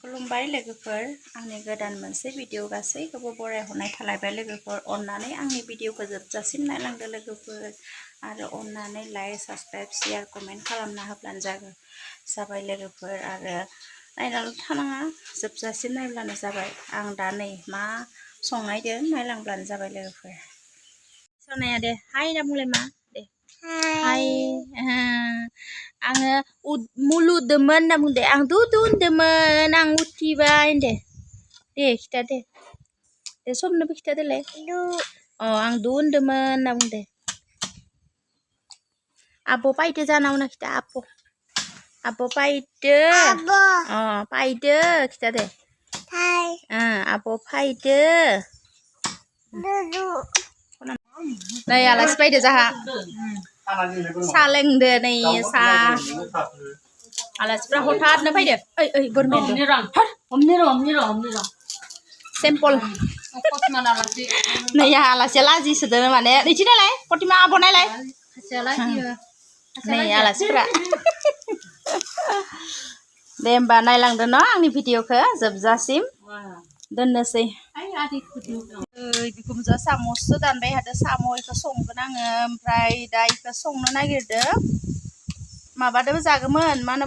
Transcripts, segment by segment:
खुलुमबाय लोगोफोर आंनि गोदान मोनसे भिडिअ गासैखौबो बरायहरनाय थालायबाय लोगोफोर अननानै आंनि भिडिअखौ जोबजासिम नायलांदो लोगोफोर आरो अननानै लाइक साबस्क्राइब शेयार कमेन्ट खालामना होब्लानो जाबाय लोगोफोर आरो नायनाल' थानाङा जोबजासिम नायब्लानो जाबाय आं दा नै मा संनायदों नायलांब्लानो जाबाय लोगोफोर सनाया दे हाय ना बुंलाय मा दे हाय आङो मुलुदोंमोन होनना बुंदे आं दुदु होनदोंमोन आं उथिबाय दे खिथा दे समनोबो खिथा देलाय आं दु होनदोंमोन होनना बुंदे आब' फायदो जानाव ना खिथा आब' फायदो फायदो खिथा दे आब' फायदो नै आलासि फैदो जाहा साहा लोंदो नै साहा आलासिफ्रा हथादनो फैदो ओइ बोरमाया सिम्पल नै आलासिया लाजिसोदो माने नैथि नालाय प्रतिमा आब' नायलाय नै आलासिफ्रा दे होमबा नायलांदो न आंनि भिडिअखौ जोबजासिम दोननोसै बिखुनजोआ साम'सो दानबाय थादो साम' इखौ संगोन आङो ओमफ्राय दा इखौ संनो नागिरदों माबादोबो जागौमोन मा होनो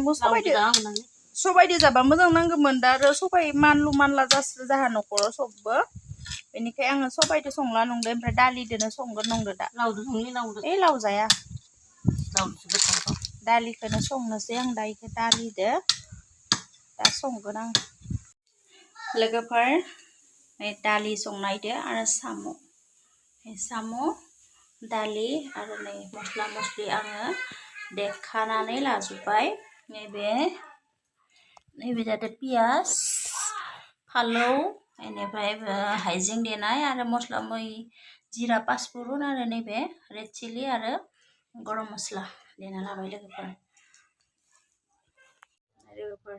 सबायदो जाबा मोजां नांगौमोन दा आरो सबाय मानलु मानला जासो जाहा न'खराव सबबो बेनिखाय आङो सबायदो संला नंदो ओमफ्राय दालिदोनो संगोन नंदो दा लाव जाया दालिखौनो संनोसै आं दा इखौ दालिदो दा संगोन आं लोगोफोर दालि संनायदो आरो साम' दालि आरो नै मस्ला मस्लि आङो देखानानै लाजोब्बाय नैबे जादों पियास फालौ बेनिफ्राय हाइजें देनाय आरो मस्ला जिरा पासफुरन आरो नैबे रेड चिलि आरो गरम मस्ला देना लाबाय लोगोफोर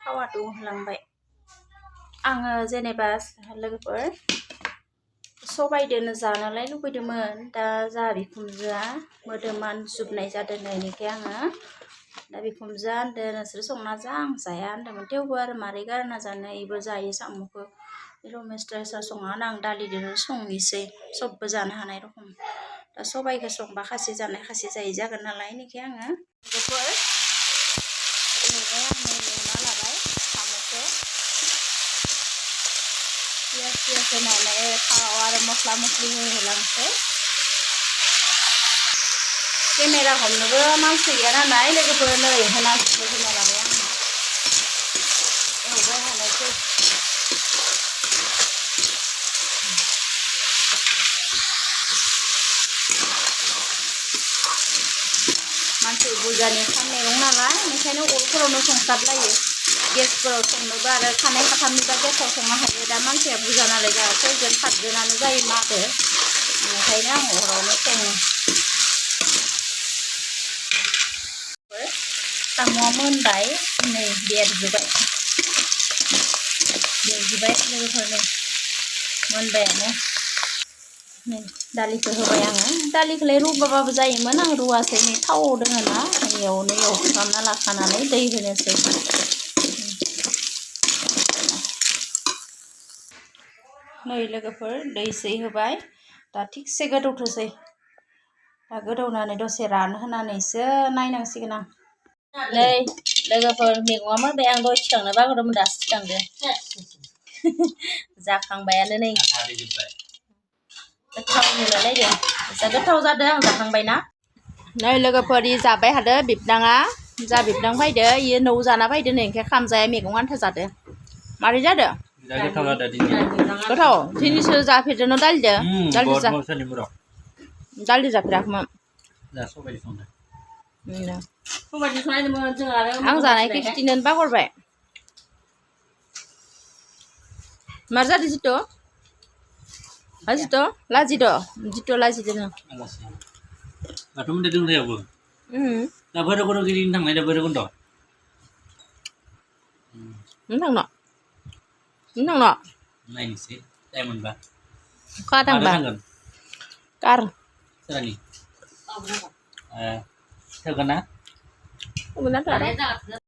थावा दुंहोलांबाय आङो जेनेबा लोगोफोर सबायदोनो जानोलाय लुबैदोंमोन दा जाहा बिखुनजोआ मोदोमान जुबनाय जादों बेनिखाय आङो दा बिखुनजोआ होनदों नोंसोर संना जा आं जाया होनदोंमोन थेवबो आरो मारै गारना जानो इबो जायो साम'खौ रमेसट्रा सङा आं दालिजों संनोसै सबबो जानो हानाय रखम दा सबायखौ संबा खासि जानाय खासि जायै जागोन नालाय बेनिखाय आङो बेफोर एवना लाबाय साम'खौ पियास होनानै थाव आरो मस्ला मस्लि होलांसै केमेरा हमनोबो मानसि गैया नालाय लोगोफोर नै होना लाबाय आं एवबाय हानायसै मानसि बुरजानि मैगं नालाय ओंखायनो अरफोरावनो संस्लाबलायो गेसफोराव संनोबो आरो खानाय खाथामनिबा गेसाव संनो हायो दा मानसिया बुरजा नालाय जोंहा सयजन सातजनानो जायो मागो ओंखायनो आं अरावनो सङो साम'आ मोनबाय नै बेरजोब्बाय लोगोफोर नै मोनबायानो नै दालिखौ होबाय आङो दालिखौलाय रुबाबाबो जायोमोन आं रुवासै नै थावआव दोङो ना एवनो एवफ्रामना लाखानानै दै होनोसै नै लोगोफोर दै सै होबाय दा थिगसे गोदौथोसै दा गोदौनानै दसे रानहोनानैसो नायनांसिगोन आं नै लोगोफोर मैगङा मोनबाय आं दहाय थिखांनो बावगारदोंमोन दासो थिखांदो जाखांबायानो नै गोथाव नुलायलायदों जा गोथाव जादों आं जाखांबायना नै लोगोफोर इ जाबाय थादो बिबदाङा जा बिबदां फैदो इयो न'आव जाना फैदो नै ओंखाय खामजाया मैगं आन्था जादो मारै जादो गोथाव दिनैसो जाफेरदों न दालिजों दालि जाफेराखैमोन आं जानायखौ खिथिनो बावगारबाय मार जादो जिथु जिथु लाजिदों बाथौमोन दोंथायावबो दा भैरबकुन्द गिदिंनो थांनाय दा भैरबकुन्द थांनो नायनोसै टाइम मोनबा थांगोन कार सोरानि थोगोन ना